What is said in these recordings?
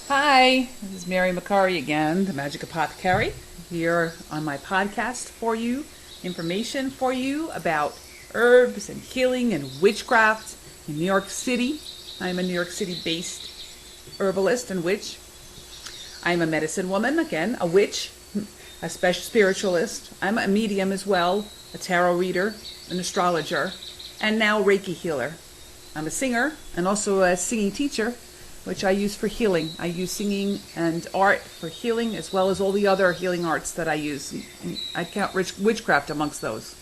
Hi, this is Mary McCurry again, the Magic Apothecary, here on my podcast for you, information for you about herbs and healing and witchcraft in New York City. I'm a New York City based herbalist and witch. I'm a medicine woman, again, a witch, a special spiritualist. I'm a medium as well, a tarot reader, an astrologer, and now Reiki healer. I'm a singer and also a singing teacher, which I use for healing. I use singing and art for healing, as well as all the other healing arts that I use. I count witchcraft amongst those.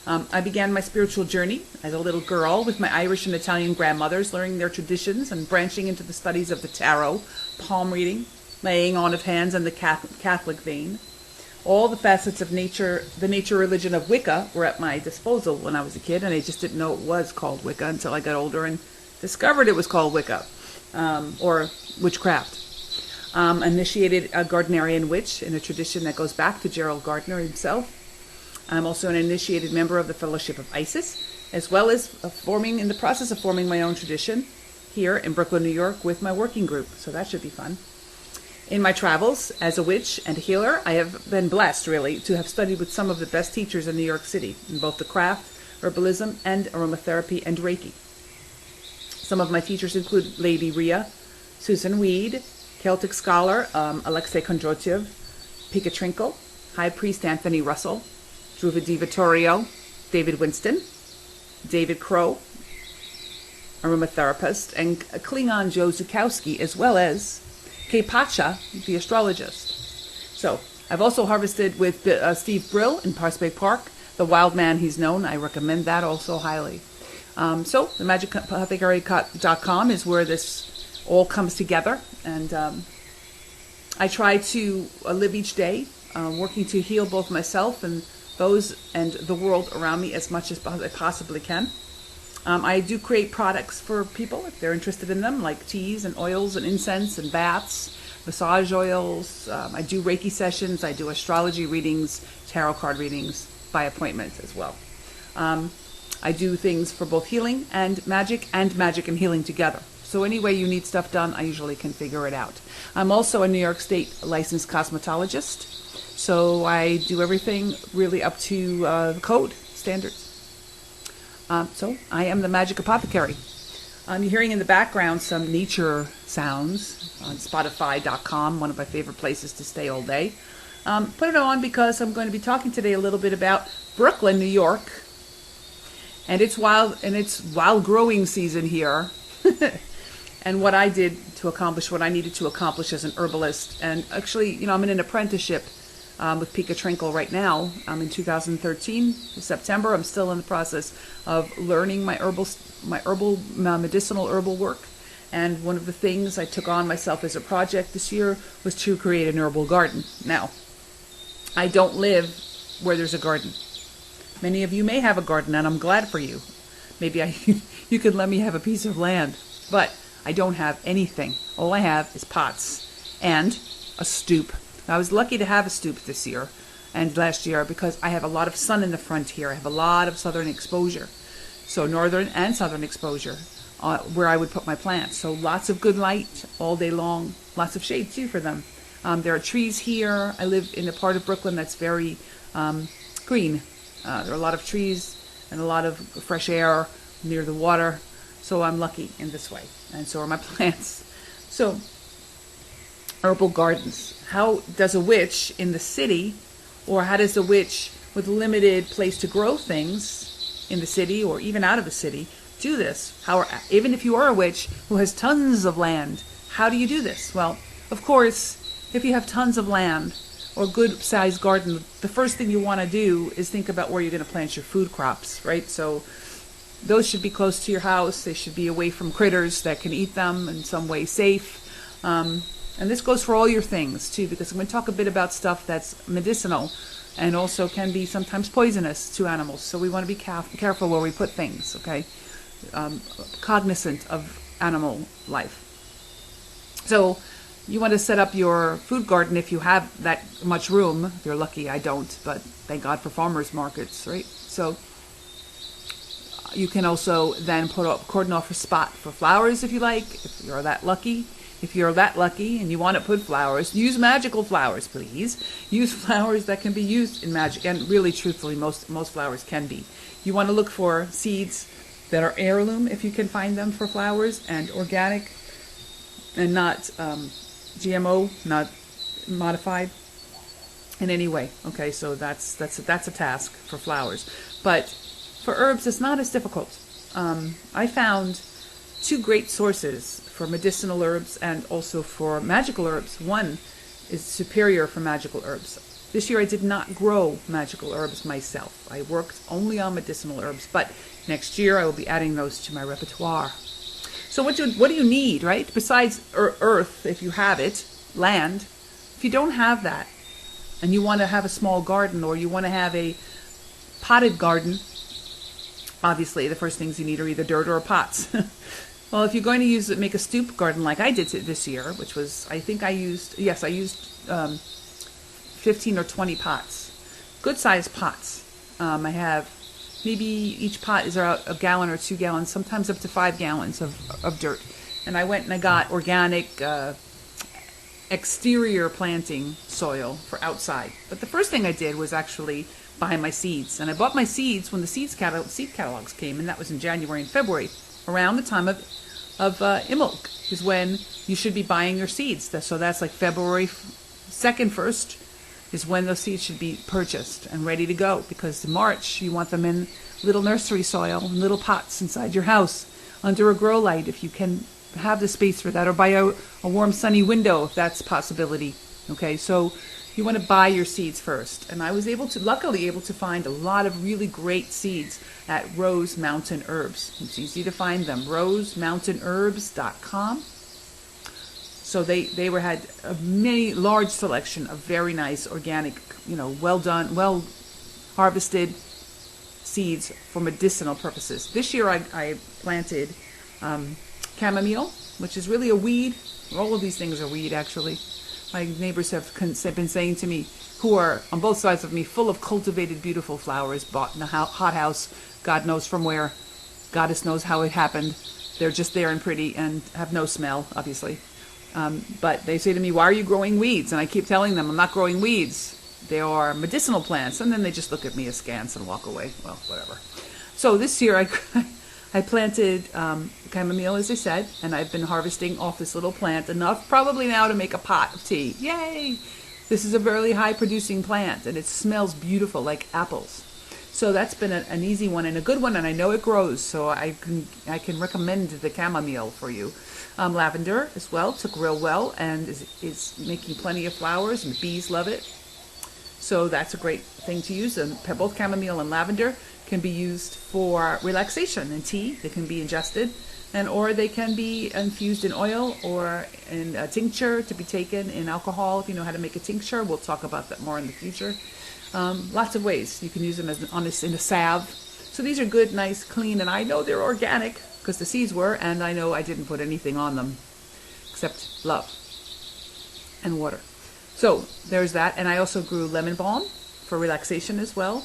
I began my spiritual journey as a little girl with my Irish and Italian grandmothers, learning their traditions and branching into the studies of the tarot, palm reading, laying on of hands, and the Catholic vein. All the facets of nature, the nature religion of Wicca, were at my disposal when I was a kid, and I just didn't know it was called Wicca until I got older and discovered it was called Wicca. Or witchcraft. Initiated a Gardnerian witch in a tradition that goes back to Gerald Gardner himself. I'm also an initiated member of the Fellowship of Isis, as well as in the process of forming my own tradition here in Brooklyn, New York, with my working group. So that should be fun. In my travels as a witch and a healer, I have been blessed, really, to have studied with some of the best teachers in New York City in both the craft, herbalism, and aromatherapy and Reiki. Some of my teachers include Lady Rhea, Susan Weed, Celtic scholar Alexei Kondrotyev, Pika Trinkle, High Priest Anthony Russell, Druva Vittorio, David Winston, David Crow, aromatherapist, and Klingon Joe Zukowski, as well as Kay Pacha, the astrologist. So, I've also harvested with Steve Brill in Parsbay Park, the wild man he's known. I recommend that also highly. So the MAGICAPOTHECARY.com is where this all comes together, and I try to live each day working to heal both myself and those and the world around me as much as I possibly can. I do create products for people if they're interested in them, like teas and oils and incense and baths, massage oils. I do Reiki sessions. I do astrology readings, tarot card readings by appointment as well. I do things for both healing and magic and healing together. So any way you need stuff done, I usually can figure it out. I'm also a New York State licensed cosmetologist, so I do everything really up to the code standards. So I am the Magic Apothecary. You're hearing in the background some nature sounds on Spotify.com, one of my favorite places to stay all day. Put it on because I'm going to be talking today a little bit about Brooklyn, New York. And it's wild growing season here. And what I did to accomplish what I needed to accomplish as an herbalist. And actually, I'm in an apprenticeship with Pika Trinkle right now. I'm in 2013, September. I'm still in the process of learning my medicinal herbal work. And one of the things I took on myself as a project this year was to create an herbal garden. Now, I don't live where there's a garden. Many of you may have a garden, and I'm glad for you. Maybe you could let me have a piece of land. But I don't have anything. All I have is pots and a stoop. I was lucky to have a stoop this year and last year because I have a lot of sun in the front here. I have a lot of southern exposure. So northern and southern exposure where I would put my plants. So lots of good light all day long. Lots of shade, too, for them. There are trees here. I live in a part of Brooklyn that's very green. There are a lot of trees and a lot of fresh air near the water, so I'm lucky in this way, and so are my plants. So, herbal gardens. How does a witch in the city, or how does a witch with limited place to grow things in the city or even out of the city do this? Even if you are a witch who has tons of land, how do you do this? Well, of course, if you have tons of land, or good-sized garden, the first thing you want to do is think about where you're going to plant your food crops, right? So those should be close to your house. They should be away from critters that can eat them, in some way safe. And this goes for all your things, too, because I'm going to talk a bit about stuff that's medicinal and also can be sometimes poisonous to animals. So we want to be careful where we put things, okay? Cognizant of animal life. So you want to set up your food garden if you have that much room. If you're lucky, I don't, but thank God for farmers markets, right? So you can also then cordon off a spot for flowers if you like, if you're that lucky. if you're that lucky and you want to put flowers, use magical flowers, please. Use flowers that can be used in magic, and really, truthfully, most flowers can be. You want to look for seeds that are heirloom, if you can find them, for flowers, and organic, and not GMO, not modified in any way. Okay, so that's a task for flowers. But for herbs, it's not as difficult. I found two great sources for medicinal herbs and also for magical herbs. One is superior for magical herbs. This year I did not grow magical herbs myself. I worked only on medicinal herbs, but next year I will be adding those to my repertoire. So what do you need, right? Besides earth, if you have it, land. If you don't have that, and you want to have a small garden, or you want to have a potted garden, obviously the first things you need are either dirt or pots. Well, if you're going to make a stoop garden like I did this year, which was, I used 15 or 20 pots. Good sized pots. I have, maybe each pot is about a gallon or 2 gallons, sometimes up to 5 gallons of dirt. And I went and I got organic exterior planting soil for outside. But the first thing I did was actually buy my seeds. And I bought my seeds when the seed catalogs came, and that was in January and February, around the time of Imbolc is when you should be buying your seeds. So that's like February 2nd, 1st is when those seeds should be purchased and ready to go, because in March you want them in little nursery soil, in little pots inside your house, under a grow light if you can have the space for that, or by a warm sunny window if that's a possibility. Okay, so you want to buy your seeds first. And I was luckily able to find a lot of really great seeds at Rose Mountain Herbs. It's easy to find them, rosemountainherbs.com. So they had a large selection of very nice organic, well done, well harvested seeds for medicinal purposes. This year I planted chamomile, which is really a weed. All of these things are weed, actually. My neighbors have been saying to me, who are on both sides of me, full of cultivated, beautiful flowers bought in a hothouse, God knows from where, Goddess knows how it happened. They're just there and pretty and have no smell, obviously. But they say to me, why are you growing weeds? And I keep telling them, I'm not growing weeds. They are medicinal plants. And then they just look at me askance and walk away. Well, whatever. So this year I planted chamomile, as I said, and I've been harvesting off this little plant enough probably now to make a pot of tea. Yay! This is a very high producing plant, and it smells beautiful like apples. So that's been an easy one and a good one, and I know it grows, so I can recommend the chamomile for you. Lavender as well took real well and is making plenty of flowers, and bees love it. So that's a great thing to use. And both chamomile and lavender can be used for relaxation in tea. They can be ingested, or they can be infused in oil or in a tincture to be taken in alcohol. If you know how to make a tincture, we'll talk about that more in the future. Lots of ways you can use them in a salve. So these are good, nice, clean, and I know they're organic because the seeds were, and I know I didn't put anything on them except love and water. So there's that, and I also grew lemon balm for relaxation as well,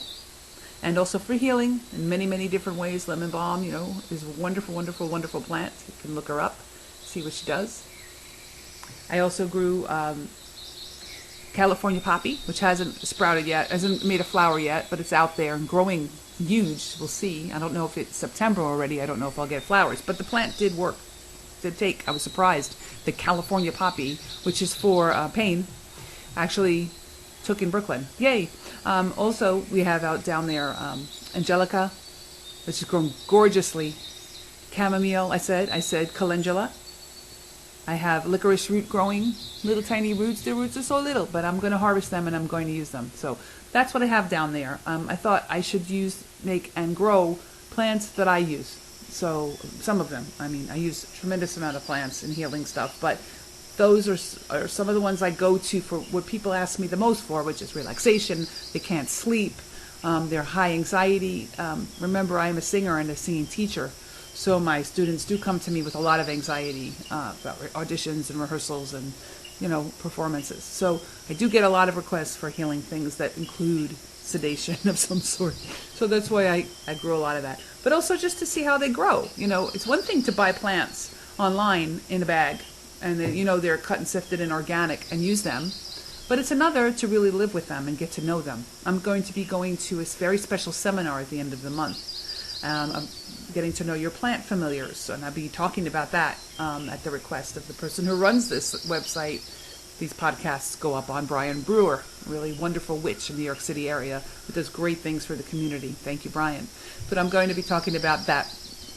and also for healing in many, many different ways. Lemon balm, is a wonderful, wonderful, wonderful plant. You can look her up, see what she does. I also grew California poppy, which hasn't sprouted yet, hasn't made a flower yet, but it's out there and growing huge. We'll see. I don't know if it's September already. I don't know if I'll get flowers, but the plant did work. Did take. I was surprised. The California poppy, which is for pain, actually took in Brooklyn. Yay! Also, we have out down there Angelica, which is grown gorgeously. Chamomile, I said calendula. I have licorice root growing, little tiny roots. The roots are so little, but I'm going to harvest them and I'm going to use them. So that's what I have down there. I thought I should make and grow plants that I use. So some of them, I use a tremendous amount of plants and healing stuff, but those are some of the ones I go to for what people ask me the most for, which is relaxation. They can't sleep. They're high anxiety. Remember, I'm a singer and a singing teacher, so my students do come to me with a lot of anxiety about auditions and rehearsals and, performances. So I do get a lot of requests for healing things that include sedation of some sort. So that's why I grow a lot of that. But also just to see how they grow. It's one thing to buy plants online in a bag and they're cut and sifted and organic, and use them. But it's another to really live with them and get to know them. I'm going to be going to a very special seminar at the end of the month. I'm getting to know your plant familiars, and I'll be talking about that at the request of the person who runs this website. These podcasts go up on Brian Brewer, a really wonderful witch in the New York City area who does great things for the community. Thank you, Brian. But I'm going to be talking about that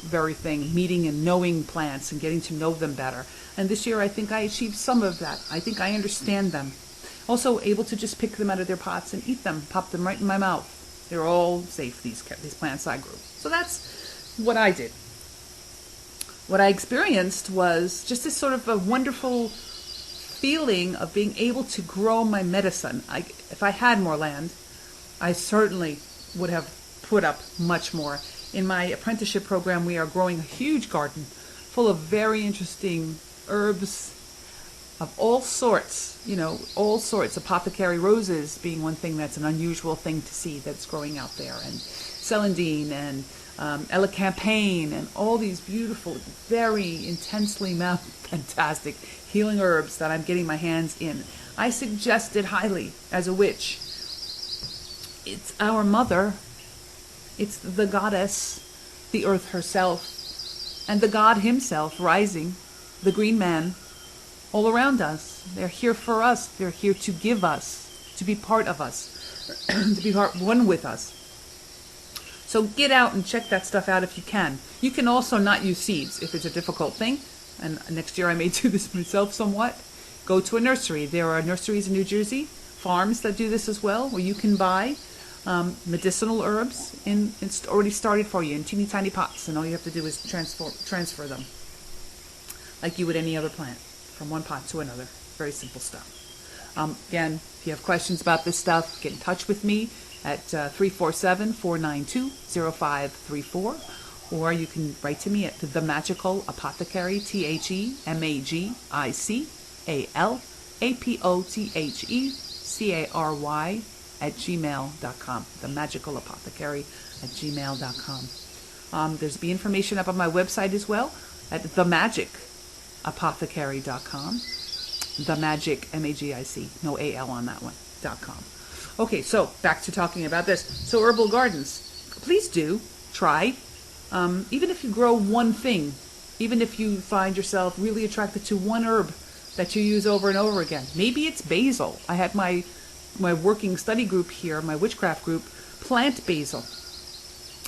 very thing, meeting and knowing plants and getting to know them better. And this year I think I achieved some of that. I think I understand them. Also able to just pick them out of their pots and eat them, pop them right in my mouth. They're all safe, these plants I grew. So that's what I did. What I experienced was just this sort of a wonderful feeling of being able to grow my medicine. If I had more land, I certainly would have put up much more. In my apprenticeship program, we are growing a huge garden full of very interesting herbs of all sorts, all sorts. Apothecary roses being one thing that's an unusual thing to see that's growing out there, and celandine and elecampane and all these beautiful, very intensely fantastic healing herbs that I'm getting my hands in. I suggest it highly as a witch. It's our mother. It's the goddess, the earth herself, and the god himself rising, the green man, all around us. They're here for us. They're here to give us, to be part of us, to be one with us. So get out and check that stuff out if you can. You can also not use seeds if it's a difficult thing. And next year I may do this myself somewhat. Go to a nursery. There are nurseries in New Jersey, farms that do this as well, where you can buy medicinal herbs it's already started for you in teeny tiny pots, and all you have to do is transfer them like you would any other plant from one pot to another. Very simple stuff. Again, if you have questions about this stuff, get in touch with me at 347-492-0534, or you can write to me at The Magical Apothecary, TheMagicalApothecary @gmail.com. The Magical Apothecary @gmail.com. There's be information up on my website as well at themagicapothecary.com. The Magic, MAGIC, no AL on that one, .com. Okay, so back to talking about this. So herbal gardens, please do try. Even if you grow one thing, even if you find yourself really attracted to one herb that you use over and over again. Maybe it's basil. I had my working study group here, my witchcraft group, plant basil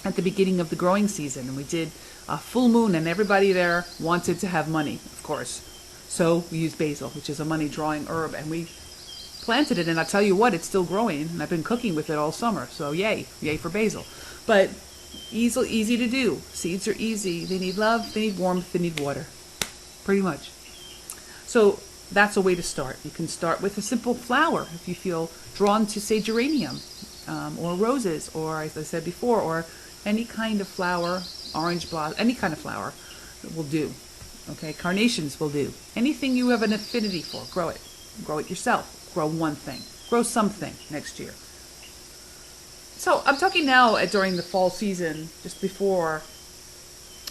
at the beginning of the growing season. And we did a full moon, and everybody there wanted to have money, of course. So we used basil, which is a money-drawing herb, and we planted it. And I'll tell you what, it's still growing, and I've been cooking with it all summer. So yay for basil. But easy to do. Seeds are easy. They need love, they need warmth, they need water. Pretty much. So that's a way to start. You can start with a simple flower if you feel drawn to, say, geranium or roses, or, as I said before, or any kind of flower, orange blossom, any kind of flower will do. Okay, carnations will do. Anything you have an affinity for, grow it. Grow it yourself. Grow one thing. Grow something next year. So I'm talking now during the fall season, just before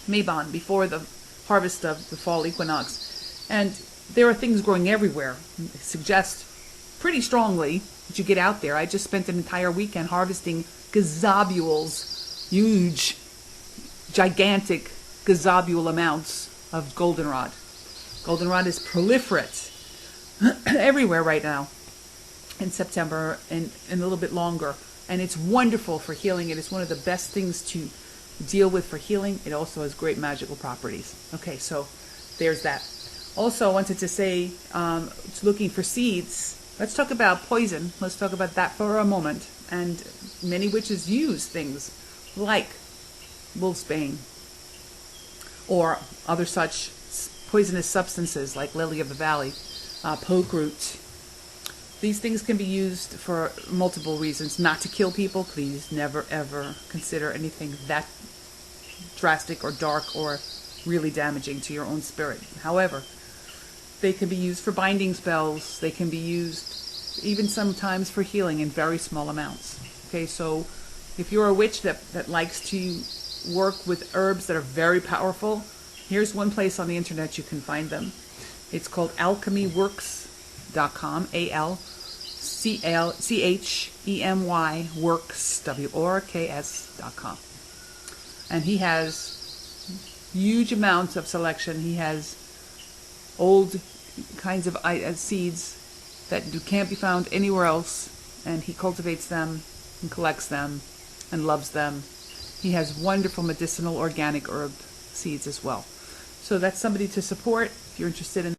Mabon, before the harvest of the fall equinox. And there are things growing everywhere. I suggest pretty strongly that you get out there. I just spent an entire weekend harvesting gazobules, huge, gigantic gazobule amounts of goldenrod. Goldenrod is proliferate everywhere right now in September and a little bit longer. And it's wonderful for healing. It is one of the best things to deal with for healing. It also has great magical properties. Okay, so there's that. Also, I wanted to say, looking for seeds, let's talk about poison. Let's talk about that for a moment. And many witches use things like wolfsbane or other such poisonous substances like lily of the valley, poke root. These things can be used for multiple reasons. Not to kill people. Please never ever consider anything that drastic or dark or really damaging to your own spirit. However, they can be used for binding spells. They can be used even sometimes for healing in very small amounts. Okay, so if you're a witch that likes to work with herbs that are very powerful, here's one place on the internet you can find them. It's called alchemyworks.com, ALCHEMY works, WORKS.com. And he has huge amounts of selection. He has old kinds of seeds that can't be found anywhere else, and he cultivates them and collects them and loves them. He has wonderful medicinal organic herb seeds as well. So that's somebody to support if you're interested in